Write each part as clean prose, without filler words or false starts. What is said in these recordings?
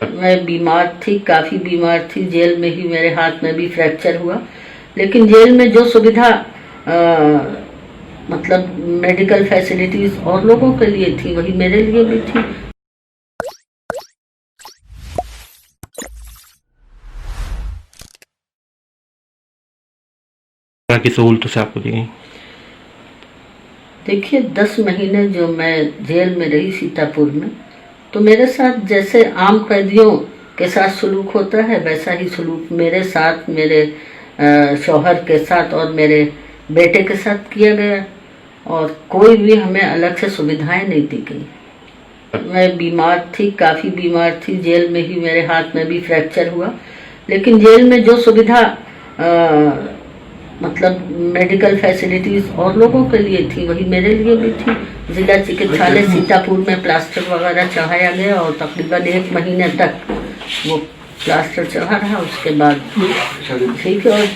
मैं बीमार थी, काफ़ी बीमार थी। जेल में ही मेरे हाथ में भी फ्रैक्चर हुआ, लेकिन जेल में जो सुविधा मतलब मेडिकल फैसिलिटीज और लोगों के लिए थी, वही मेरे लिए भी थी। की सहूलतों से आपको दी गई? देखिए, 10 महीने जो मैं जेल में रही सीतापुर में, तो मेरे साथ जैसे आम कैदियों के साथ सलूक होता है, वैसा ही सलूक मेरे साथ, मेरे शौहर के साथ और मेरे बेटे के साथ किया गया, और कोई भी हमें अलग से सुविधाएं नहीं दी गई। मैं बीमार थी, काफ़ी बीमार थी। जेल में ही मेरे हाथ में भी फ्रैक्चर हुआ, लेकिन जेल में जो सुविधा मतलब मेडिकल फैसिलिटीज और लोगों के लिए थी, वही मेरे लिए भी थी। जिला चिकित्सालय सीतापुर में प्लास्टर वगैरह चढ़ाया गया और तकरीबन 1 महीने तक वो प्लास्टर चढ़ा रहा। उसके बाद ठीक है, और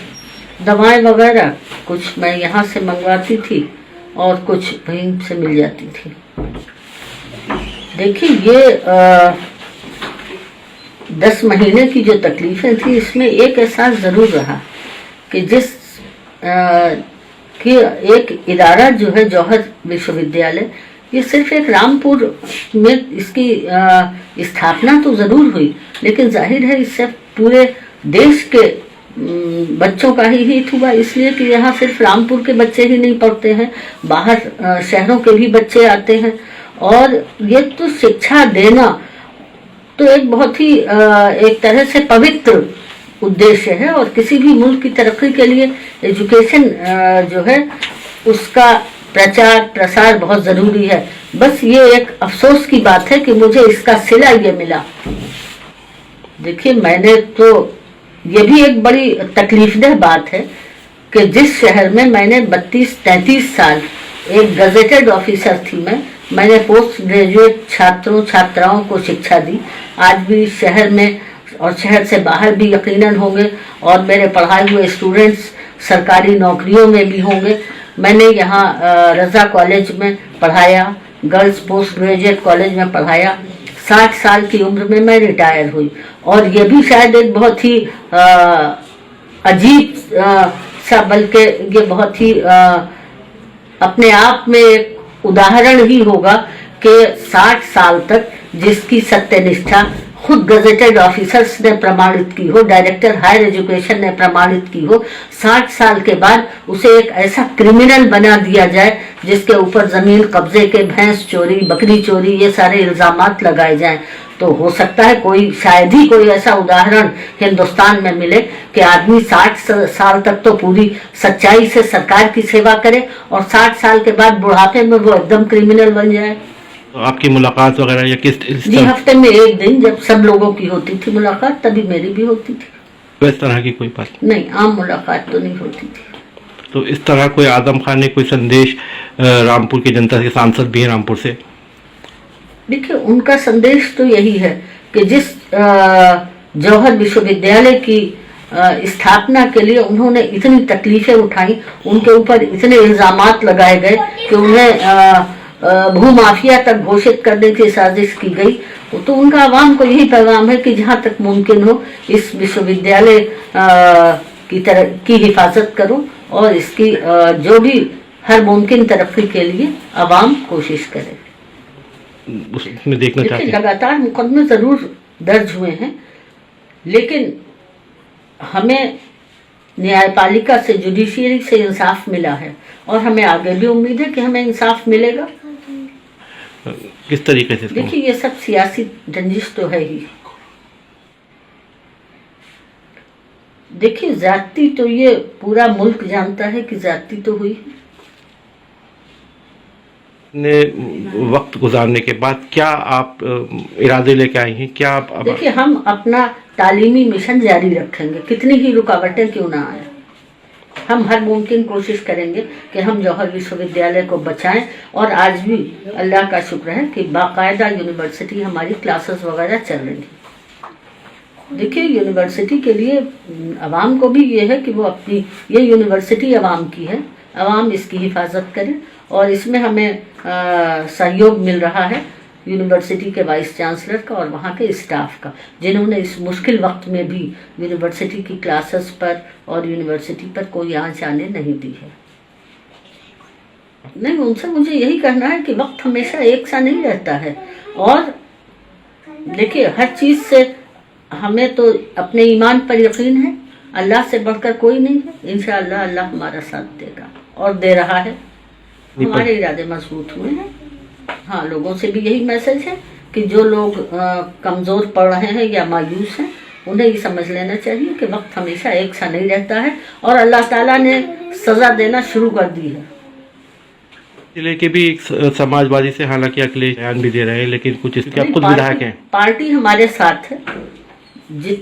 दवाएं वगैरह कुछ मैं यहाँ से मंगवाती थी और कुछ वहीं से मिल जाती थी। देखिए, ये 10 महीने की जो तकलीफें थी, इसमें एक एहसास ज़रूर रहा कि कि एक इदारा जो है जौहर विश्वविद्यालय, ये सिर्फ एक रामपुर में इसकी स्थापना तो ज़रूर हुई, लेकिन जाहिर है इससे पूरे देश के बच्चों का ही हित हुआ, इसलिए कि यहाँ सिर्फ रामपुर के बच्चे ही नहीं पढ़ते हैं, बाहर शहरों के भी बच्चे आते हैं। और ये तो शिक्षा देना तो एक बहुत ही एक तरह से पवित्र उद्देश्य है, और किसी भी मुल्क की तरक्की के लिए एजुकेशन जो है उसका प्रचार प्रसार बहुत ज़रूरी है। बस ये एक अफसोस की बात है कि मुझे इसका सिला ये मिला। देखिए, मैंने तो ये भी एक बड़ी तकलीफदेह बात है कि जिस शहर में मैंने 32-33 साल एक गजेटेड ऑफिसर थी, मैंने पोस्ट ग्रेजुएट छात्रों छात्राओं को शिक्षा दी। आज भी शहर में और शहर से बाहर भी यकीनन होंगे, और मेरे पढ़ाए हुए स्टूडेंट्स सरकारी नौकरियों में भी होंगे। मैंने यहाँ रज़ा कॉलेज में पढ़ाया, गर्ल्स पोस्ट ग्रेजुएट कॉलेज में पढ़ाया। 60 साल की उम्र में मैं रिटायर हुई, और ये भी शायद एक बहुत ही अजीब सा, बल्कि ये बहुत ही अपने आप में एक उदाहरण ही होगा कि 60 साल तक जिसकी सत्यनिष्ठा खुद गजेटेड ऑफिसर्स ने प्रमाणित की हो, डायरेक्टर हायर एजुकेशन ने प्रमाणित की हो, 60 साल के बाद उसे एक ऐसा क्रिमिनल बना दिया जाए जिसके ऊपर जमीन कब्जे के, भैंस चोरी, बकरी चोरी, ये सारे इल्जामात लगाए जाएं, तो हो सकता है कोई, शायद ही कोई ऐसा उदाहरण हिंदुस्तान में मिले कि आदमी 60 साल तक तो पूरी सच्चाई से सरकार की सेवा करे और 60 साल के बाद बुढ़ापे में वो एकदम क्रिमिनल बन जाए। तो आपकी मुलाकात वगैरह या किस जी, हफ्ते में एक दिन जब सब लोगों की होती थी मुलाकात, तभी मेरी भी होती थी। इस तरह की कोई बात नहीं, आम मुलाकात तो नहीं होती थी। तो इस तरह कोई आजम खान ने कोई संदेश रामपुर की जनता के, सांसद भी हैं रामपुर से? देखिए, उनका संदेश तो यही है कि जिस जौहर विश्वविद्यालय की स्थापना के लिए उन्होंने इतनी तकलीफें उठाई, उनके ऊपर इतने इल्जामात लगाए गए कि उन्हें भूमाफिया तक घोषित करने की साजिश की गई, तो उनका आवाम को यही पैगाम है कि जहाँ तक मुमकिन हो इस विश्वविद्यालय की हिफाजत करो, और इसकी जो भी हर मुमकिन तरक्की के लिए आवाम कोशिश करे। उसमें देखना चाहते हैं लगातार मुकदमे जरूर दर्ज हुए हैं, लेकिन हमें न्यायपालिका से, जुडिशियरी से इंसाफ मिला है, और हमें आगे भी उम्मीद है कि हमें इंसाफ मिलेगा। किस तरीके से? देखिए, ये सब सियासी रंजिश तो है ही। देखिए, जाति तो ये पूरा मुल्क जानता है कि जाति तो हुई। ने वक्त गुजारने के बाद क्या आप इरादे लेके आई हैं? क्या आप देखिए, हम अपना तालीमी मिशन जारी रखेंगे, कितनी ही रुकावटें क्यों ना आए। हम हर मुमकिन कोशिश करेंगे कि हम जौहर विश्वविद्यालय को बचाएं, और आज भी अल्लाह का शुक्र है कि बाकायदा यूनिवर्सिटी हमारी क्लासेस वगैरह चल रही है। देखिए, यूनिवर्सिटी के लिए आवाम को भी ये है कि वो अपनी, ये यूनिवर्सिटी आवाम की है, आवाम इसकी हिफाजत करे, और इसमें हमें सहयोग मिल रहा है। यूनिवर्सिटी के वाइस चांसलर का और वहाँ के स्टाफ का, जिन्होंने इस मुश्किल वक्त में भी यूनिवर्सिटी की क्लासेस पर और यूनिवर्सिटी पर कोई आंच आने नहीं दी है। नहीं, उनसे मुझे यही कहना है कि वक्त हमेशा एक सा नहीं रहता है, और देखिए हर चीज़ से हमें तो अपने ईमान पर यकीन है, अल्लाह से बढ़कर कोई नहीं है। इंशाअल्लाह अल्लाह हमारा साथ देगा और दे रहा है। हमारे इरादे मजबूत हुए हैं। हाँ, लोगों से भी यही मैसेज है कि जो लोग कमज़ोर पड़ रहे हैं या मायूस हैं, उन्हें ये समझ लेना चाहिए कि वक्त हमेशा एक सा नहीं रहता है और अल्लाह ताला ने सज़ा देना शुरू कर दी है। जिले के भी एक समाजवादी से हालांकि अखिलेश बयान भी दे रहे हैं, लेकिन कुछ इसके आप खुद विधायक हैं। पार्टी हमारे साथ है,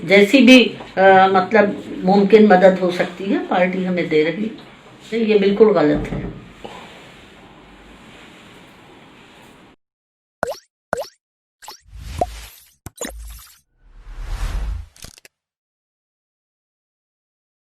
जैसी भी मतलब मुमकिन मदद हो सकती है पार्टी हमें दे रही है। ये बिल्कुल गलत है।